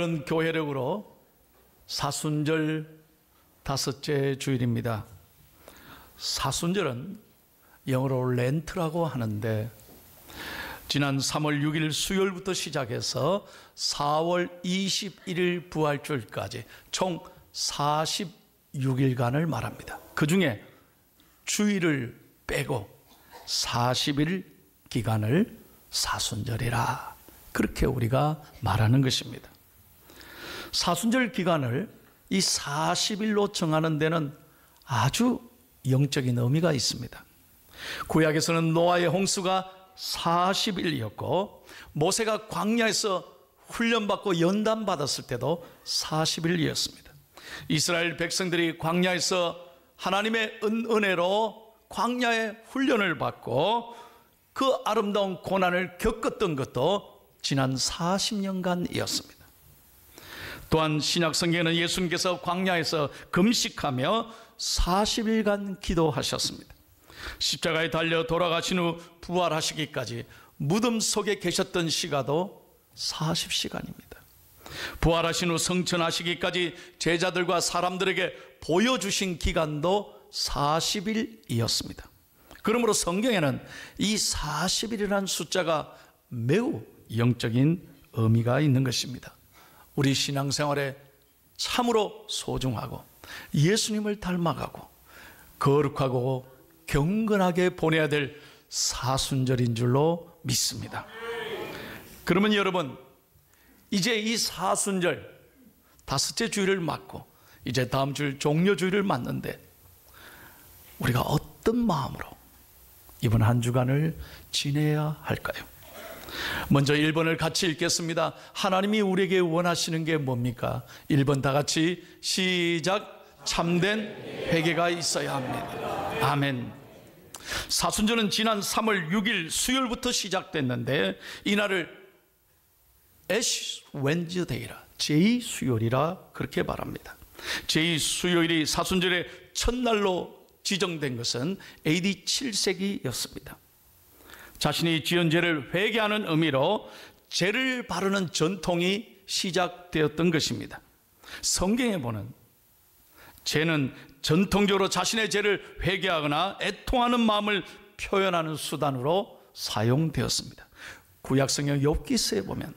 오늘은 교회력으로 사순절 다섯째 주일입니다. 사순절은 영어로 렌트라고 하는데 지난 3월 6일 수요일부터 시작해서 4월 21일 부활주일까지 총 46일간을 말합니다. 그 중에 주일을 빼고 40일 기간을 사순절이라 그렇게 우리가 말하는 것입니다. 사순절 기간을 이 40일로 정하는 데는 아주 영적인 의미가 있습니다. 구약에서는 노아의 홍수가 40일이었고 모세가 광야에서 훈련받고 연단받았을 때도 40일이었습니다. 이스라엘 백성들이 광야에서 하나님의 은혜로 광야의 훈련을 받고 그 아름다운 고난을 겪었던 것도 지난 40년간이었습니다. 또한 신약 성경에는 예수님께서 광야에서 금식하며 40일간 기도하셨습니다. 십자가에 달려 돌아가신 후 부활하시기까지 무덤 속에 계셨던 시간도 40시간입니다. 부활하신 후 성천하시기까지 제자들과 사람들에게 보여주신 기간도 40일이었습니다. 그러므로 성경에는 이 40일이라는 숫자가 매우 영적인 의미가 있는 것입니다. 우리 신앙생활에 참으로 소중하고 예수님을 닮아가고 거룩하고 경건하게 보내야 될 사순절인 줄로 믿습니다. 그러면 여러분, 이제 이 사순절 다섯째 주일을 맞고 이제 다음 주일 종려주일을 맞는데 우리가 어떤 마음으로 이번 한 주간을 지내야 할까요? 먼저 1번을 같이 읽겠습니다. 하나님이 우리에게 원하시는 게 뭡니까? 1번 다 같이 시작. 참된 회개가 있어야 합니다. 아멘. 사순절은 지난 3월 6일 수요일부터 시작됐는데 이날을 애쉬 웬즈데이라 제2수요일이라 그렇게 말합니다. 제2수요일이 사순절의 첫날로 지정된 것은 AD 7세기였습니다. 자신이 지은 죄를 회개하는 의미로 죄를 바르는 전통이 시작되었던 것입니다. 성경에 보는 죄는 전통적으로 자신의 죄를 회개하거나 애통하는 마음을 표현하는 수단으로 사용되었습니다. 구약성경 욥기서에 보면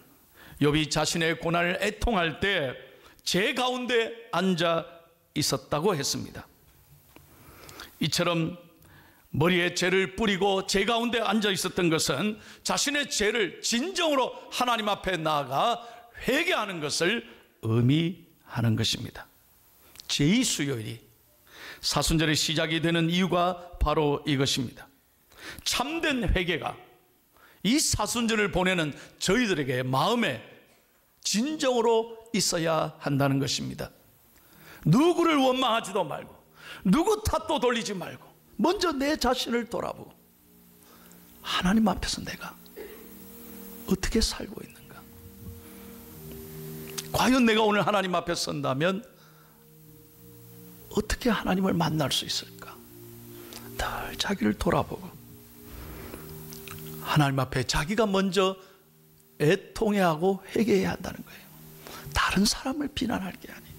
욥이 자신의 고난을 애통할 때 죄 가운데 앉아 있었다고 했습니다. 이처럼 머리에 죄를 뿌리고 죄 가운데 앉아 있었던 것은 자신의 죄를 진정으로 하나님 앞에 나아가 회개하는 것을 의미하는 것입니다. 제2수요일이 사순절의 시작이 되는 이유가 바로 이것입니다. 참된 회개가 이 사순절을 보내는 저희들에게 마음에 진정으로 있어야 한다는 것입니다. 누구를 원망하지도 말고 누구 탓도 돌리지 말고 먼저 내 자신을 돌아보고 하나님 앞에서 내가 어떻게 살고 있는가? 과연 내가 오늘 하나님 앞에 선다면 어떻게 하나님을 만날 수 있을까? 늘 자기를 돌아보고 하나님 앞에 자기가 먼저 애통해하고 회개해야 한다는 거예요. 다른 사람을 비난할 게 아니에요.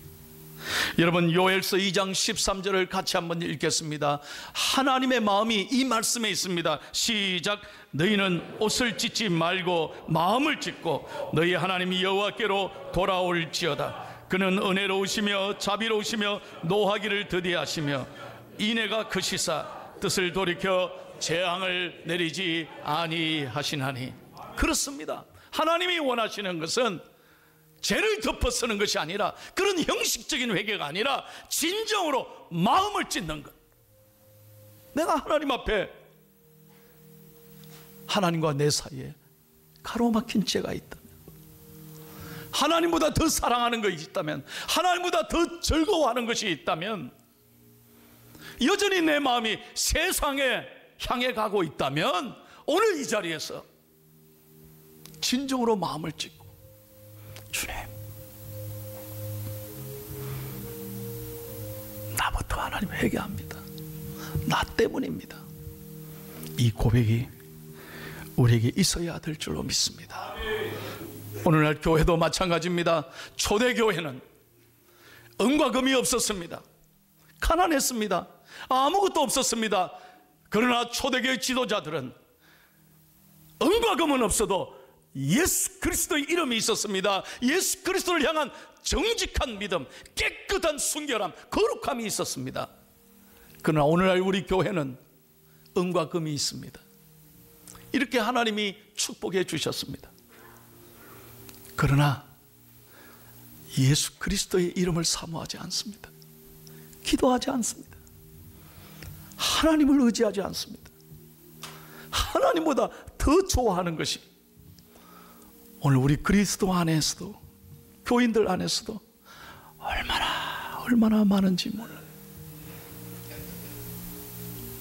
여러분, 요엘서 2장 13절을 같이 한번 읽겠습니다. 하나님의 마음이 이 말씀에 있습니다. 시작. 너희는 옷을 찢지 말고 마음을 찢고 너희 하나님 여호와께로 돌아올지어다. 그는 은혜로우시며 자비로우시며 노하기를 더디하시며 인애가 크시사 뜻을 돌이켜 재앙을 내리지 아니하시나니. 그렇습니다. 하나님이 원하시는 것은 죄를 덮어쓰는 것이 아니라 그런 형식적인 회개가 아니라 진정으로 마음을 찢는 것. 내가 하나님 앞에 하나님과 내 사이에 가로막힌 죄가 있다면, 하나님보다 더 사랑하는 것이 있다면, 하나님보다 더 즐거워하는 것이 있다면, 여전히 내 마음이 세상에 향해 가고 있다면 오늘 이 자리에서 진정으로 마음을 찢고 주님, 나부터 하나님 회개합니다. 나 때문입니다. 이 고백이 우리에게 있어야 될 줄로 믿습니다. 오늘날 교회도 마찬가지입니다. 초대교회는 은과 금이 없었습니다. 가난했습니다. 아무것도 없었습니다. 그러나 초대교회 지도자들은 은과 금은 없어도 예수 그리스도의 이름이 있었습니다. 예수 그리스도를 향한 정직한 믿음, 깨끗한 순결함, 거룩함이 있었습니다. 그러나 오늘날 우리 교회는 은과 금이 있습니다. 이렇게 하나님이 축복해 주셨습니다. 그러나 예수 그리스도의 이름을 사모하지 않습니다. 기도하지 않습니다. 하나님을 의지하지 않습니다. 하나님보다 더 좋아하는 것이 오늘 우리 그리스도 안에서도, 교인들 안에서도 얼마나 많은지 몰라요.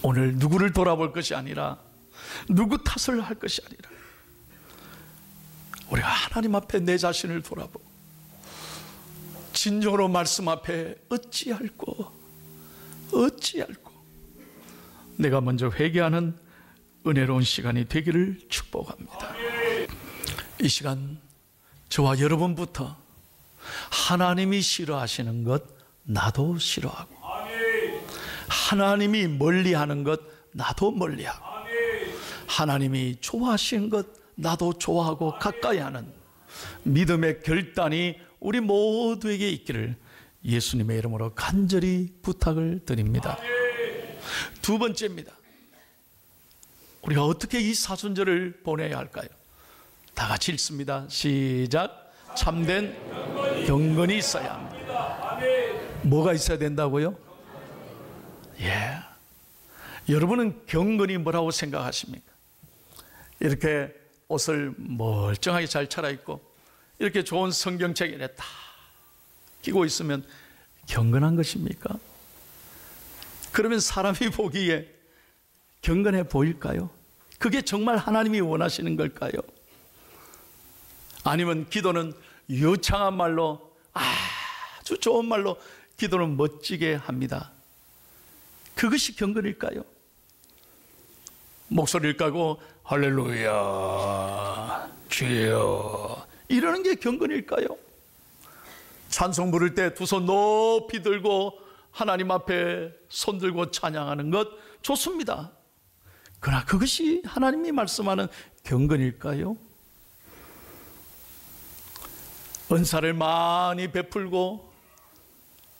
오늘 누구를 돌아볼 것이 아니라, 누구 탓을 할 것이 아니라, 우리가 하나님 앞에 내 자신을 돌아보고 진정으로 말씀 앞에 어찌할꼬 내가 먼저 회개하는 은혜로운 시간이 되기를 축복합니다. 이 시간 저와 여러분부터 하나님이 싫어하시는 것 나도 싫어하고, 하나님이 멀리하는 것 나도 멀리하고, 하나님이 좋아하시는 것 나도 좋아하고 가까이 하는 믿음의 결단이 우리 모두에게 있기를 예수님의 이름으로 간절히 부탁을 드립니다. 두 번째입니다. 우리가 어떻게 이 사순절을 보내야 할까요? 다 같이 읽습니다. 시작. 참된 경건이 있어야 합니다. 뭐가 있어야 된다고요? 예. 여러분은 경건이 뭐라고 생각하십니까? 이렇게 옷을 멀쩡하게 잘 차려입고 이렇게 좋은 성경책에 딱 끼고 있으면 경건한 것입니까? 그러면 사람이 보기에 경건해 보일까요? 그게 정말 하나님이 원하시는 걸까요? 아니면 기도는 유창한 말로, 아주 좋은 말로 기도는 멋지게 합니다. 그것이 경건일까요? 목소리를 까고 할렐루야 주여 이러는 게 경건일까요? 찬송 부를 때 두 손 높이 들고 하나님 앞에 손 들고 찬양하는 것 좋습니다. 그러나 그것이 하나님이 말씀하는 경건일까요? 은사를 많이 베풀고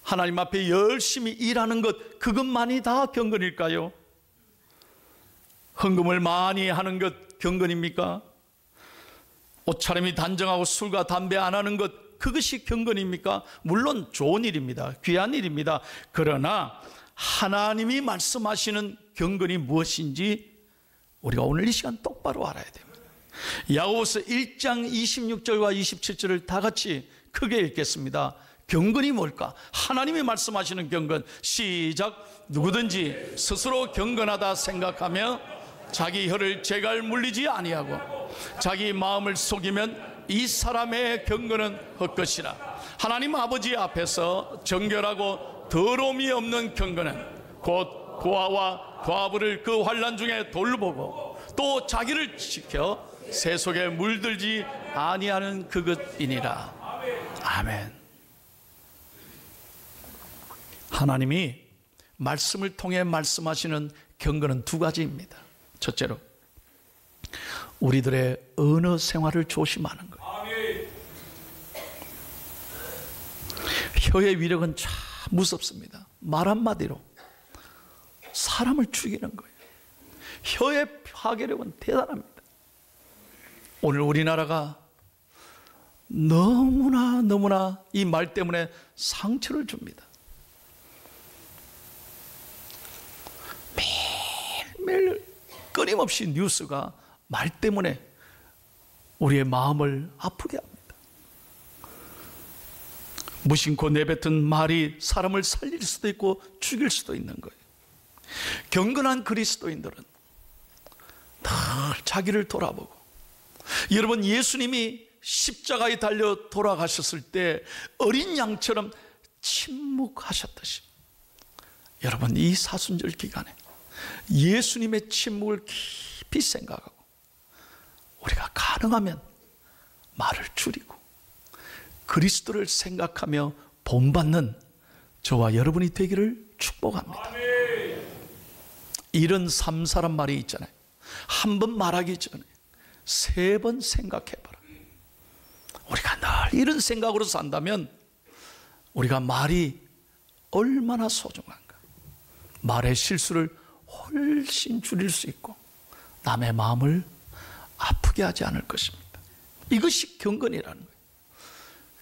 하나님 앞에 열심히 일하는 것, 그것만이 다 경건일까요? 헌금을 많이 하는 것 경건입니까? 옷차림이 단정하고 술과 담배 안 하는 것, 그것이 경건입니까? 물론 좋은 일입니다. 귀한 일입니다. 그러나 하나님이 말씀하시는 경건이 무엇인지 우리가 오늘 이 시간 똑바로 알아야 됩니다. 야고보서 1장 26절과 27절을 다 같이 크게 읽겠습니다. 경건이 뭘까? 하나님이 말씀하시는 경건. 시작. 누구든지 스스로 경건하다 생각하며 자기 혀를 제갈 물리지 아니하고 자기 마음을 속이면 이 사람의 경건은 헛것이라. 하나님 아버지 앞에서 정결하고 더러움이 없는 경건은 곧 고아와 과부를 그 환난 중에 돌보고 또 자기를 지켜 새 속에 물들지 아니하는 그것이니라. 아멘. 하나님이 말씀을 통해 말씀하시는 경건은 두 가지입니다. 첫째로 우리들의 언어 생활을 조심하는 거예요. 혀의 위력은 참 무섭습니다. 말 한마디로 사람을 죽이는 거예요. 혀의 파괴력은 대단합니다. 오늘 우리나라가 너무나 이 말 때문에 상처를 줍니다. 매일매일 끊임없이 뉴스가 말 때문에 우리의 마음을 아프게 합니다. 무심코 내뱉은 말이 사람을 살릴 수도 있고 죽일 수도 있는 거예요. 경건한 그리스도인들은 늘 자기를 돌아보고, 여러분 예수님이 십자가에 달려 돌아가셨을 때 어린 양처럼 침묵하셨듯이 여러분 이 사순절 기간에 예수님의 침묵을 깊이 생각하고 우리가 가능하면 말을 줄이고 그리스도를 생각하며 본받는 저와 여러분이 되기를 축복합니다. 이런 삼사란 말이 있잖아요. 한 번 말하기 전에 3번 생각해봐라. 우리가 늘 이런 생각으로 산다면 우리가 말이 얼마나 소중한가. 말의 실수를 훨씬 줄일 수 있고 남의 마음을 아프게 하지 않을 것입니다. 이것이 경건이라는 거예요.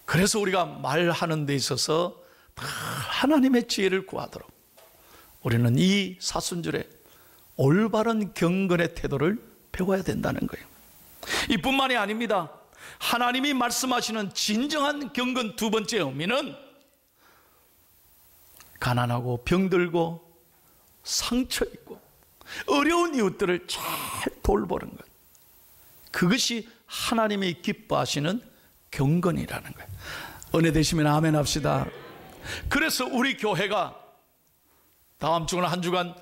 그래서 우리가 말하는 데 있어서 하나님의 지혜를 구하도록 우리는 이 사순절에 올바른 경건의 태도를 배워야 된다는 거예요. 이뿐만이 아닙니다. 하나님이 말씀하시는 진정한 경건 두 번째 의미는 가난하고 병들고 상처 있고 어려운 이웃들을 잘 돌보는 것, 그것이 하나님이 기뻐하시는 경건이라는 거예요. 은혜 되시면 아멘 합시다. 그래서 우리 교회가 다음 주간 한 주간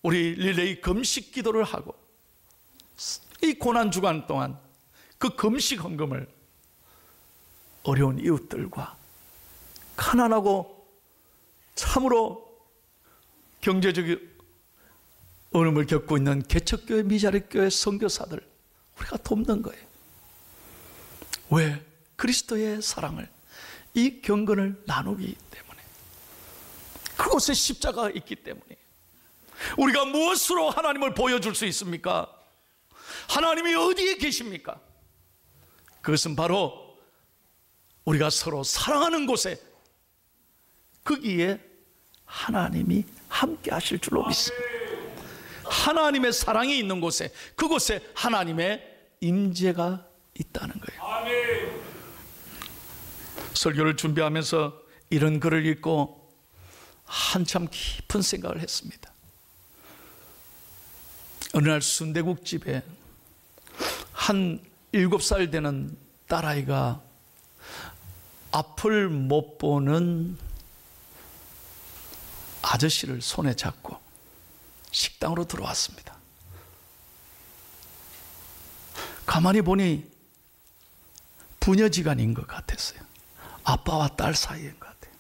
우리 릴레이 금식 기도를 하고 이 고난 주간 동안 그 금식 헌금을 어려운 이웃들과 가난하고 참으로 경제적 어려움을 겪고 있는 개척교회, 미자립교회 선교사들 우리가 돕는 거예요. 왜? 그리스도의 사랑을, 이 경건을 나누기 때문에, 그곳에 십자가가 있기 때문에. 우리가 무엇으로 하나님을 보여줄 수 있습니까? 하나님이 어디에 계십니까? 그것은 바로 우리가 서로 사랑하는 곳에, 거기에 하나님이 함께 하실 줄로 믿습니다. 하나님의 사랑이 있는 곳에, 그곳에 하나님의 임재가 있다는 거예요. 설교를 준비하면서 이런 글을 읽고 한참 깊은 생각을 했습니다. 어느 날 순대국집에 한 7살 되는 딸아이가 앞을 못 보는 아저씨를 손에 잡고 식당으로 들어왔습니다. 가만히 보니 부녀지간인 것 같았어요. 아빠와 딸 사이인 것 같아요.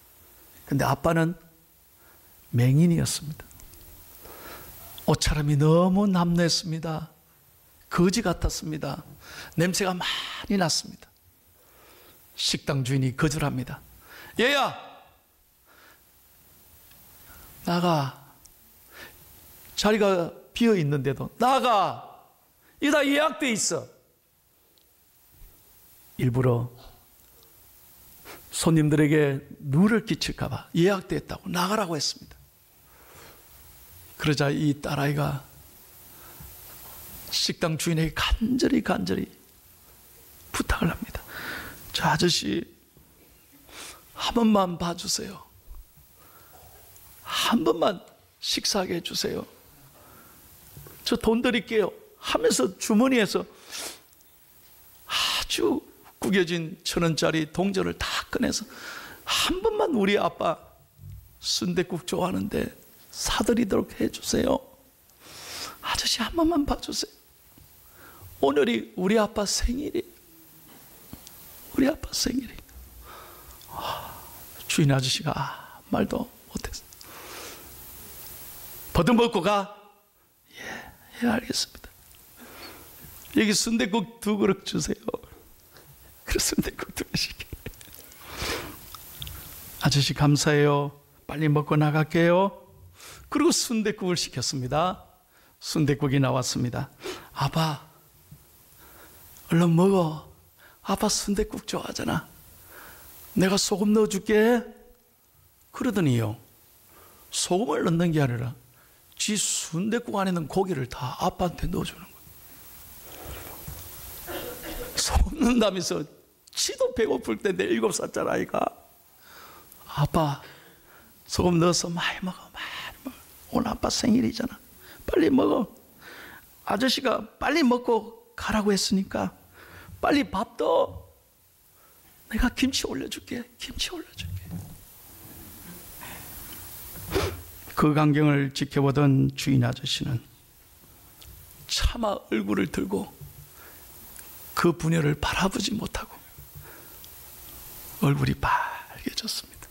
근데 아빠는 맹인이었습니다. 옷차림이 너무 남루했습니다. 거지 같았습니다. 냄새가 많이 났습니다. 식당 주인이 거절합니다. 얘야, 나가. 자리가 비어 있는데도 나가. 이거 다 예약돼 있어. 일부러 손님들에게 누를 끼칠까 봐 예약됐다고 나가라고 했습니다. 그러자 이 딸아이가 식당 주인에게 간절히 부탁을 합니다. 저 아저씨 한 번만 봐주세요. 한 번만 식사하게 해주세요. 저 돈 드릴게요 하면서 주머니에서 아주 구겨진 1,000원짜리 동전을 다 꺼내서 한 번만 우리 아빠 순댓국 좋아하는데 사드리도록 해주세요. 아저씨 한 번만 봐주세요. 오늘이 우리 아빠 생일이. 우리 아빠 생일이. 주인 아저씨가 아무 말도 못했어요. 버듬먹고 가. 예, 알겠습니다. 여기 순댓국 2그릇 주세요. 그래서 순댓국 2그릇 시켜요. 아저씨 감사해요. 빨리 먹고 나갈게요. 그리고 순댓국을 시켰습니다. 순댓국이 나왔습니다. 아빠, 얼른 먹어. 아빠 순댓국 좋아하잖아. 내가 소금 넣어줄게. 그러더니요, 소금을 넣는 게 아니라 지 순댓국 안에 있는 고기를 다 아빠한테 넣어주는 거예요. 소금 넣는다면서 지도 배고플 때인데 7살짜리 아이가 아빠 소금 넣어서 많이 먹어, 많이 먹어. 오늘 아빠 생일이잖아. 빨리 먹어. 아저씨가 빨리 먹고 가라고 했으니까 빨리 밥 넣어. 내가 김치 올려줄게. 김치 올려줄게. 그 광경을 지켜보던 주인 아저씨는 차마 얼굴을 들고 그 부녀를 바라보지 못하고 얼굴이 빨개졌습니다.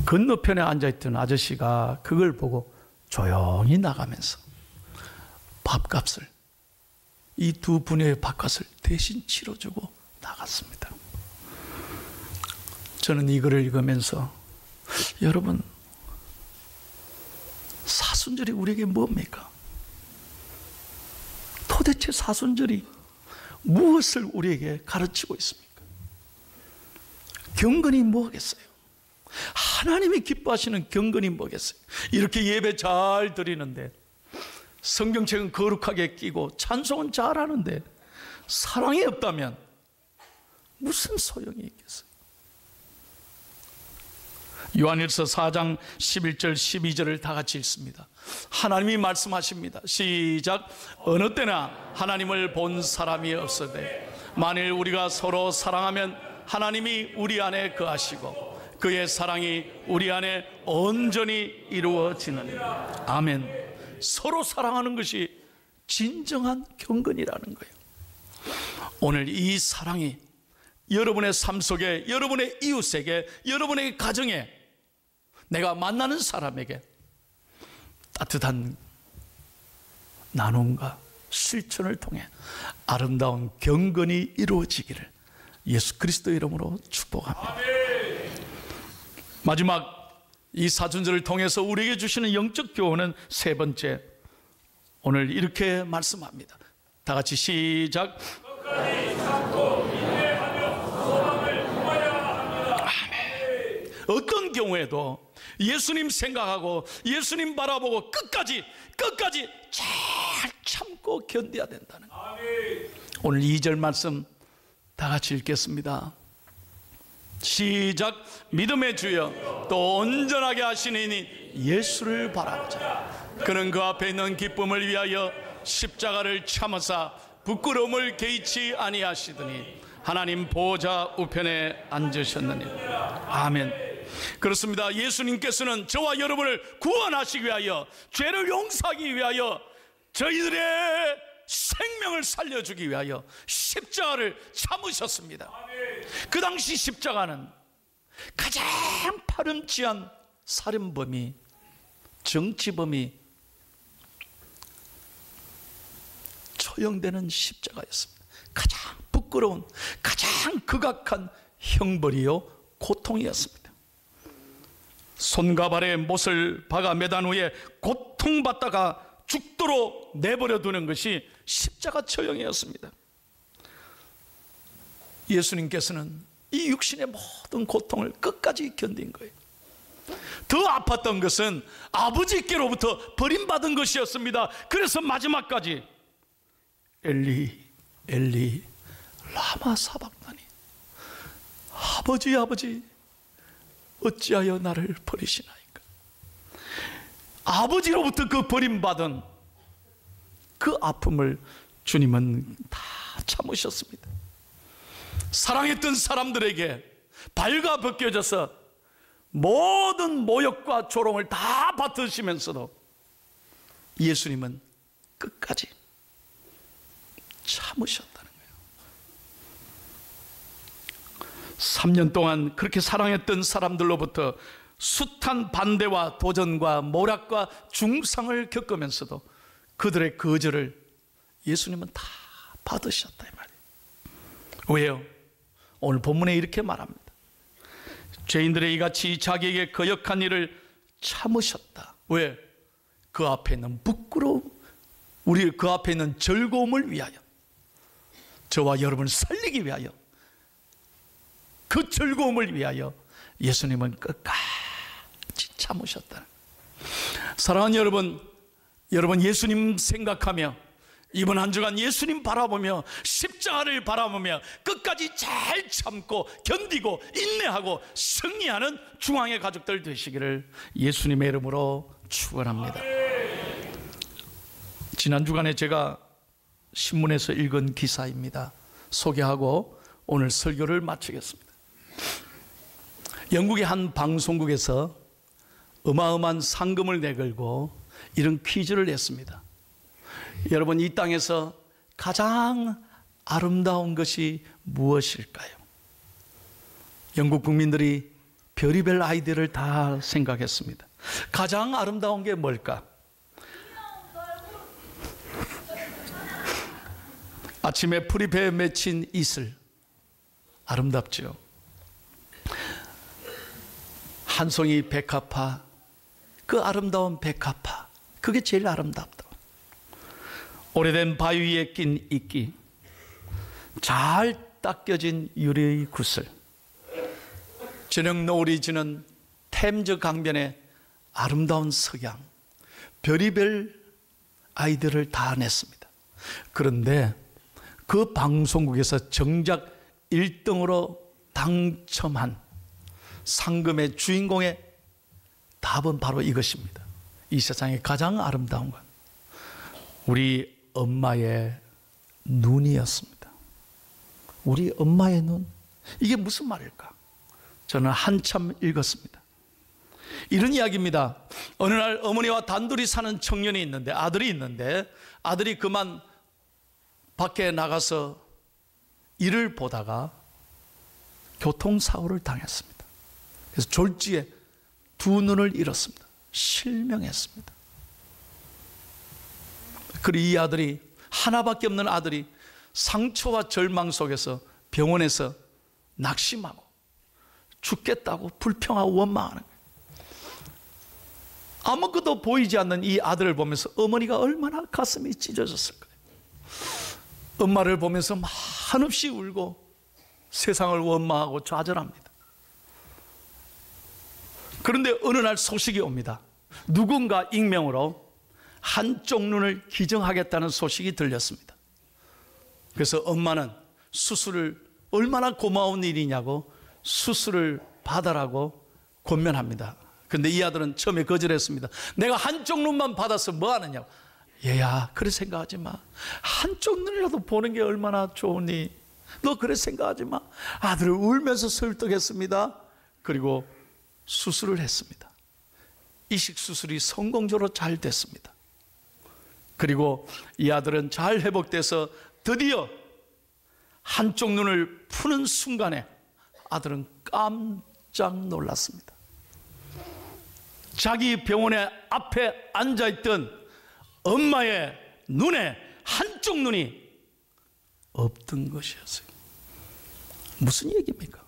건너편에 앉아있던 아저씨가 그걸 보고 조용히 나가면서 밥값을, 이 두 부녀의 밥값을 대신 치러주고 나갔습니다. 저는 이 글을 읽으면서, 여러분, 사순절이 우리에게 뭡니까? 도대체 사순절이 무엇을 우리에게 가르치고 있습니까? 경건이 뭐겠어요? 하나님이 기뻐하시는 경건이 뭐겠어요? 이렇게 예배 잘 드리는데, 성경책은 거룩하게 끼고 찬송은 잘하는데 사랑이 없다면 무슨 소용이 있겠어요? 요한일서 4장 11절 12절을 다 같이 읽습니다. 하나님이 말씀하십니다. 시작. 어느 때나 하나님을 본 사람이 없으되 만일 우리가 서로 사랑하면 하나님이 우리 안에 거하시고 그의 사랑이 우리 안에 온전히 이루어지느니라. 아멘. 서로 사랑하는 것이 진정한 경건이라는 거예요. 오늘 이 사랑이 여러분의 삶 속에, 여러분의 이웃에게, 여러분의 가정에, 내가 만나는 사람에게 따뜻한 나눔과 실천을 통해 아름다운 경건이 이루어지기를 예수 그리스도 이름으로 축복합니다. 마지막 이 사순절을 통해서 우리에게 주시는 영적 교훈은 세 번째, 오늘 이렇게 말씀합니다. 다 같이 시작. 아멘. 어떤 경우에도 예수님 생각하고 예수님 바라보고 끝까지 잘 참고 견뎌야 된다는 거예요. 오늘 2절 말씀 다 같이 읽겠습니다. 시작. 믿음의 주여 또 온전하게 하시니 예수를 바라보자. 그는 그 앞에 있는 기쁨을 위하여 십자가를 참으사 부끄러움을 개의치 아니하시더니 하나님 보좌 우편에 앉으셨느니. 아멘. 그렇습니다. 예수님께서는 저와 여러분을 구원하시기 위하여, 죄를 용서하기 위하여, 저희들의 생명을 살려주기 위하여 십자가를 참으셨습니다. 그 당시 십자가는 가장 파렴치한 살인범이, 정치범이 처형되는 십자가였습니다. 가장 부끄러운, 가장 극악한 형벌이요 고통이었습니다. 손과 발에 못을 박아 매단 후에 고통받다가 죽도록 내버려 두는 것이 십자가 처형이었습니다. 예수님께서는 이 육신의 모든 고통을 끝까지 견딘 거예요. 더 아팠던 것은 아버지께로부터 버림받은 것이었습니다. 그래서 마지막까지 엘리 엘리 라마 사박다니, 아버지 아버지 어찌하여 나를 버리시나이까. 아버지로부터 그 버림받은 그 아픔을 주님은 다 참으셨습니다. 사랑했던 사람들에게 발가 벗겨져서 모든 모욕과 조롱을 다 받으시면서도 예수님은 끝까지 참으셨다는 거예요. 3년 동안 그렇게 사랑했던 사람들로부터 숱한 반대와 도전과 모략과 중상을 겪으면서도 그들의 거절을 예수님은 다 받으셨다 이 말이에요. 왜요? 오늘 본문에 이렇게 말합니다. 죄인들의 이같이 자기에게 거역한 일을 참으셨다. 왜? 그 앞에 있는 부끄러움, 우리 그 앞에 있는 즐거움을 위하여, 저와 여러분을 살리기 위하여, 그 즐거움을 위하여 예수님은 끝까지 참으셨다. 사랑하는 여러분, 여러분 예수님 생각하며 이번 한 주간 예수님 바라보며 십자가를 바라보며 끝까지 잘 참고 견디고 인내하고 승리하는 중앙의 가족들 되시기를 예수님의 이름으로 축원합니다. 지난 주간에 제가 신문에서 읽은 기사입니다. 소개하고 오늘 설교를 마치겠습니다. 영국의 한 방송국에서 어마어마한 상금을 내걸고 이런 퀴즈를 냈습니다. 여러분, 이 땅에서 가장 아름다운 것이 무엇일까요? 영국 국민들이 별의별 아이디어를 다 생각했습니다. 가장 아름다운 게 뭘까? 아침에 풀이 배에 맺힌 이슬, 아름답죠. 한 송이 백합화, 그 아름다운 백합화, 그게 제일 아름답다. 오래된 바위 위에 낀 이끼, 잘 닦여진 유리의 구슬, 저녁 노을이 지는 템즈 강변의 아름다운 석양, 별의별 아이디어를 다 냈습니다. 그런데 그 방송국에서 정작 1등으로 당첨한 상금의 주인공의 답은 바로 이것입니다. 이 세상에 가장 아름다운 건 우리 엄마의 눈이었습니다. 우리 엄마의 눈. 이게 무슨 말일까? 저는 한참 읽었습니다. 이런 이야기입니다. 어느 날 어머니와 단둘이 사는 청년이 있는데, 아들이 있는데, 아들이 그만 밖에 나가서 일을 보다가 교통사고를 당했습니다. 그래서 졸지에 두 눈을 잃었습니다. 실명했습니다. 그리고 이 아들이, 하나밖에 없는 아들이 상처와 절망 속에서 병원에서 낙심하고 죽겠다고 불평하고 원망하는 거예요. 아무것도 보이지 않는 이 아들을 보면서 어머니가 얼마나 가슴이 찢어졌을 거예요. 엄마를 보면서 한없이 울고 세상을 원망하고 좌절합니다. 그런데 어느 날 소식이 옵니다. 누군가 익명으로 한쪽 눈을 기증하겠다는 소식이 들렸습니다. 그래서 엄마는 수술을, 얼마나 고마운 일이냐고 수술을 받아라고 권면합니다. 그런데 이 아들은 처음에 거절했습니다. 내가 한쪽 눈만 받아서 뭐 하느냐고. 얘야, 그래 생각하지 마. 한쪽 눈이라도 보는 게 얼마나 좋으니. 너 그래 생각하지 마. 아들을 울면서 설득했습니다. 그리고 수술을 했습니다. 이식 수술이 성공적으로 잘 됐습니다. 그리고 이 아들은 잘 회복돼서 드디어 한쪽 눈을 푸는 순간에 아들은 깜짝 놀랐습니다. 자기 병원의 앞에 앉아있던 엄마의 눈에 한쪽 눈이 없던 것이었어요. 무슨 얘기입니까?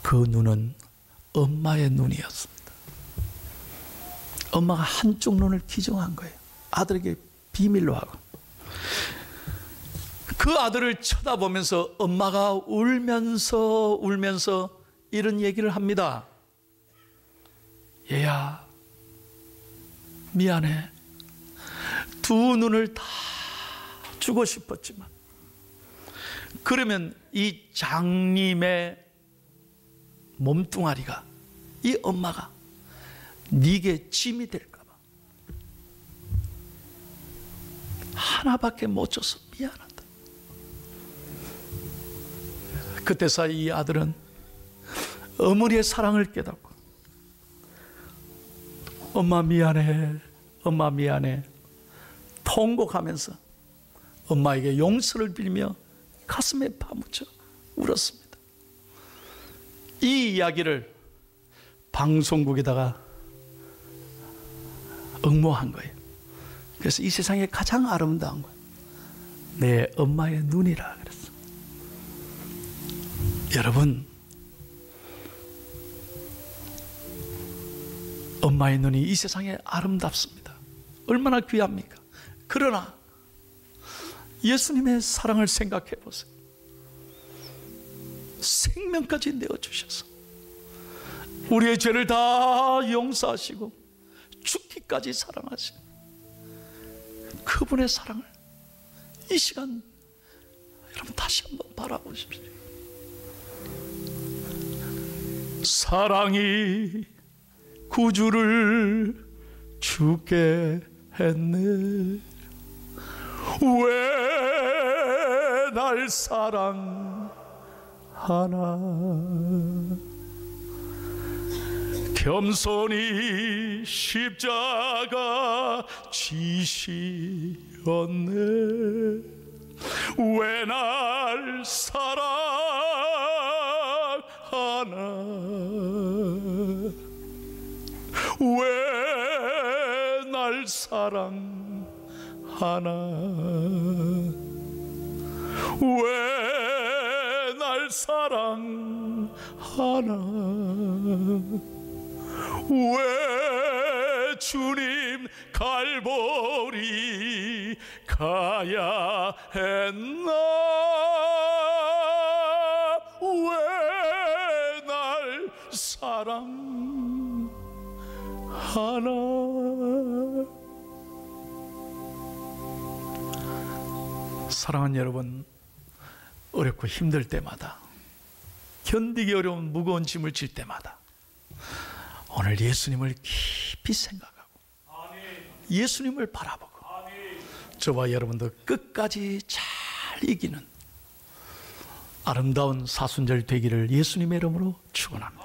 그 눈은 엄마의 눈이었습니다. 엄마가 한쪽 눈을 기증한 거예요. 아들에게 비밀로 하고. 그 아들을 쳐다보면서 엄마가 울면서 이런 얘기를 합니다. 얘야, 미안해. 두 눈을 다 주고 싶었지만, 그러면 이 장님의 몸뚱아리가, 이 엄마가 네게 짐이 될까 봐 하나밖에 못 줘서 미안하다. 그때서 이 아들은 어머니의 사랑을 깨닫고, 엄마 미안해, 엄마 미안해 통곡하면서 엄마에게 용서를 빌며 가슴에 파묻혀 울었습니다. 이 이야기를 방송국에다가 응모한 거예요. 그래서 이 세상에 가장 아름다운 건 내 엄마의 눈이라 그랬어. 여러분, 엄마의 눈이 이 세상에 아름답습니다. 얼마나 귀합니까? 그러나 예수님의 사랑을 생각해 보세요. 생명까지 내어주셔서 우리의 죄를 다 용서하시고 죽기까지 사랑하신 그분의 사랑을 이 시간 여러분 다시 한번 바라보십시오. 사랑이 구주를 죽게 했네. 왜 날 사랑하나. 겸손히 십자가 지시었네. 왜 날 사랑하나, 왜 날 사랑하나, 왜 날 사랑하나, 왜 주님 갈보리 가야 했나, 왜 날 사랑하나. 사랑하는 여러분, 어렵고 힘들 때마다, 견디기 어려운 무거운 짐을 질 때마다 오늘 예수님을 깊이 생각하고 예수님을 바라보고 저와 여러분도 끝까지 잘 이기는 아름다운 사순절 되기를 예수님의 이름으로 축원합니다.